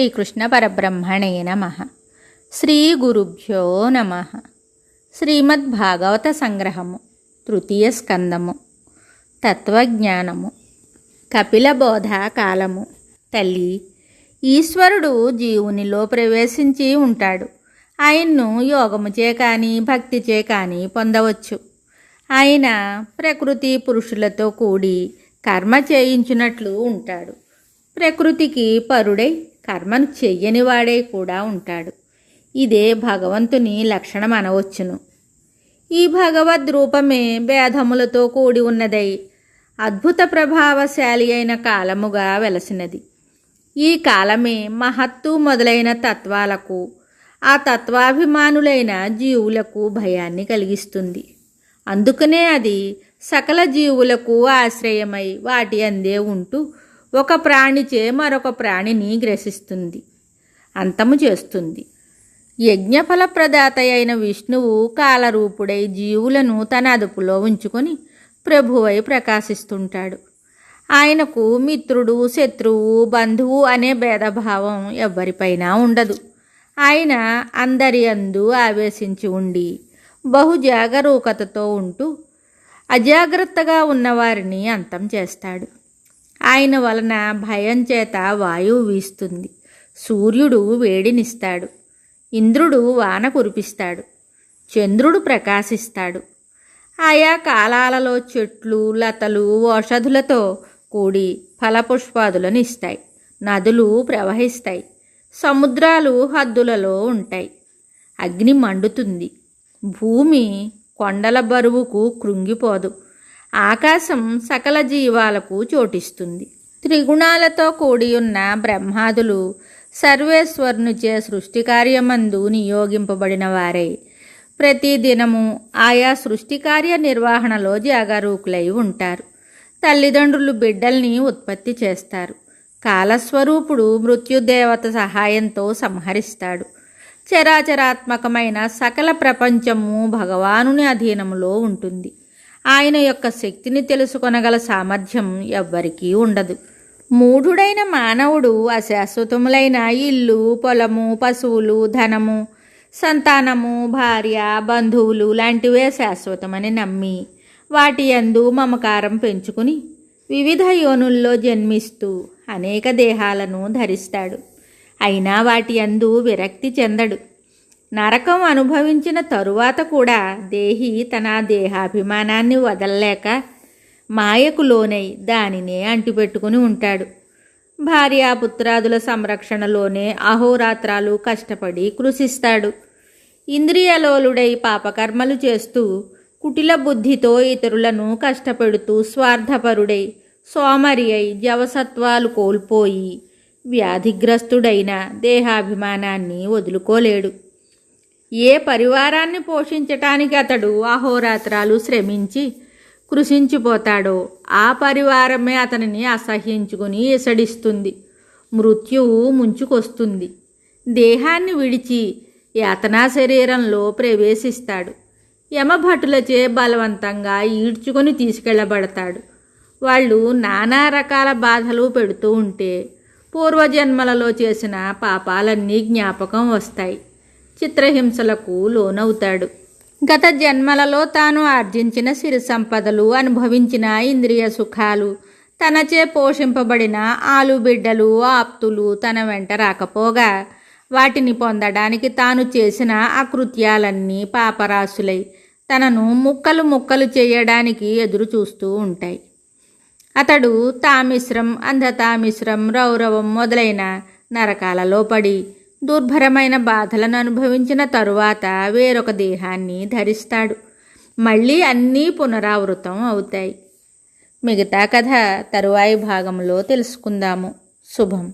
శ్రీకృష్ణ పరబ్రహ్మణే నమః. శ్రీ గురుభ్యో నమః. శ్రీమద్భాగవత సంగ్రహము, తృతీయ స్కందము, తత్వజ్ఞానము. కపిల బోధ కాలము. తల్లి, ఈశ్వరుడు జీవునిలో ప్రవేశించి ఉంటాడు. ఆయన్ను యోగముచే కానీ భక్తిచే కానీ పొందవచ్చు. ఆయన ప్రకృతి పురుషులతో కూడి కర్మ చేయించినట్లు ఉంటాడు. ప్రకృతికి పరుడై కర్మను చెయ్యనివాడై కూడా ఉంటాడు. ఇదే భగవంతుని లక్షణం అనవచ్చును. ఈ భగవద్ రూపమే భేదములతో కూడి ఉన్నదై అద్భుత ప్రభావశాలి అయిన కాలముగా వెలసినది. ఈ కాలమే మహత్తు మొదలైన తత్వాలకు, ఆ తత్వాభిమానులైన జీవులకు భయాన్ని కలిగిస్తుంది. అందుకనే అది సకల జీవులకు ఆశ్రయమై వాటి అందే ఉంటూ ఒక ప్రాణిచే మరొక ప్రాణిని గ్రసిస్తుంది, అంతము చేస్తుంది. యజ్ఞఫల ప్రదాత అయిన విష్ణువు కాలరూపుడై జీవులను తన అదుపులో ఉంచుకొని ప్రభువై ప్రకాశిస్తుంటాడు. ఆయనకు మిత్రుడు, శత్రువు, బంధువు అనే భేదభావం ఎవ్వరిపైనా ఉండదు. ఆయన అందరి అందు ఆవేశించి ఉండి బహుజాగరూకతతో ఉంటూ అజాగ్రత్తగా ఉన్నవారిని అంతం చేస్తాడు. ఆయన వలన భయం చేత వాయువు వీస్తుంది, సూర్యుడు వేడినిస్తాడు, ఇంద్రుడు వాన కురిపిస్తాడు, చంద్రుడు ప్రకాశిస్తాడు. ఆయా కాలాలలో చెట్లు, లతలు, ఔషధులతో కూడి ఫలపుష్పాదులను ఇస్తాయి. నదులు ప్రవహిస్తాయి, సముద్రాలు హద్దులలో ఉంటాయి. అగ్ని మండుతుంది, భూమి కొండల బరువుకు కృంగిపోదు, ఆకాశం సకల జీవాలకు చోటిస్తుంది. త్రిగుణాలతో కూడి ఉన్న బ్రహ్మాదులు సర్వేశ్వరునిచే సృష్టి కార్యమందు నియోగింపబడిన వారై ప్రతిదినము ఆయా సృష్టి కార్య నిర్వహణలో జాగరూకులై ఉంటారు. తల్లిదండ్రులు బిడ్డల్ని ఉత్పత్తి చేస్తారు. కాలస్వరూపుడు మృత్యుదేవత సహాయంతో సంహరిస్తాడు. చరాచరాత్మకమైన సకల ప్రపంచము భగవానుని అధీనములో ఉంటుంది. ఆయన యొక్క శక్తిని తెలుసుకొనగల సామర్థ్యం ఎవ్వరికీ ఉండదు. మూఢుడైన మానవుడు అశాశ్వతములైన ఇల్లు, పొలము, పశువులు, ధనము, సంతానము, భార్య, బంధువులు లాంటివే శాశ్వతమని నమ్మి వాటి యందు మమకారం పెంచుకుని వివిధ యోనుల్లో జన్మిస్తూ అనేక దేహాలను ధరిస్తాడు. అయినా వాటి యందు విరక్తి చెందడు. నరకం అనుభవించిన తరువాత కూడా దేహి తన దేహాభిమానాన్ని వదలలేక మాయకు లోనై దానినే అంటిపెట్టుకుని ఉంటాడు. భార్యాపుత్రాదుల సంరక్షణలోనే అహోరాత్రాలు కష్టపడి కృషిస్తాడు. ఇంద్రియలోలుడై పాపకర్మలు చేస్తూ కుటిల బుద్ధితో ఇతరులను కష్టపెడుతూ స్వార్థపరుడై సోమరి అయి జవసత్వాలు కోల్పోయి వ్యాధిగ్రస్తుడైన దేహాభిమానాన్ని వదులుకోలేడు. ఏ పరివారాన్ని పోషించటానికి అతడు అహోరాత్రాలు శ్రమించి కృషించిపోతాడో ఆ పరివారమే అతనిని అసహ్యించుకుని ఎసడిస్తుంది. మృత్యువు ముంచుకొస్తుంది. దేహాన్ని విడిచి యాతనా శరీరంలో ప్రవేశిస్తాడు. యమభటులచే బలవంతంగా ఈడ్చుకొని తీసుకెళ్లబడతాడు. వాళ్ళు నానా రకాల బాధలు పెడుతూ ఉంటే పూర్వజన్మలలో చేసిన పాపాలన్నీ జ్ఞాపకం వస్తాయి. చిత్రహింసలకు లోనవుతాడు. గత జన్మలలో తాను ఆర్జించిన సిరి సంపదలు, అనుభవించిన ఇంద్రియ సుఖాలు, తనచే పోషింపబడిన ఆలుబిడ్డలు, ఆప్తులు తన వెంట రాకపోగా వాటిని పొందడానికి తాను చేసిన అకృత్యాలన్నీ పాపరాశులై తనను ముక్కలు ముక్కలు చేయడానికి ఎదురు చూస్తూ ఉంటాయి. అతడు తామిశ్రం, అంధతామిశ్రం, రౌరవం మొదలైన నరకాలలో పడి దుర్భరమైన బాధలను అనుభవించిన తరువాత వేరొక దేహాన్ని ధరిస్తాడు. మళ్ళీ అన్నీ పునరావృతం అవుతాయి. మిగతా కథ తరువాయి భాగంలో తెలుసుకుందాము. శుభం.